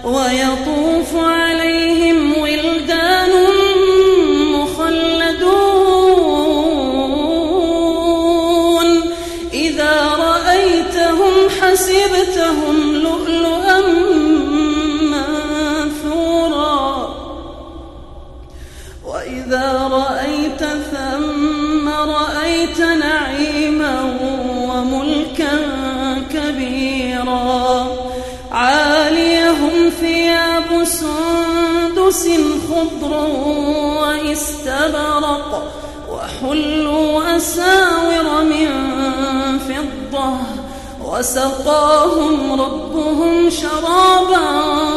ويطوف عليهم ولدان مخلدون إذا رأيتهم حسبتهم لؤلؤا منثورا وإذا رأيت ثم رأيت نعيما وملكا كبيرا عاليهم ثياب سندس خضر واستبرق وحلوا أساور من فضة وسقاهم ربهم شرابا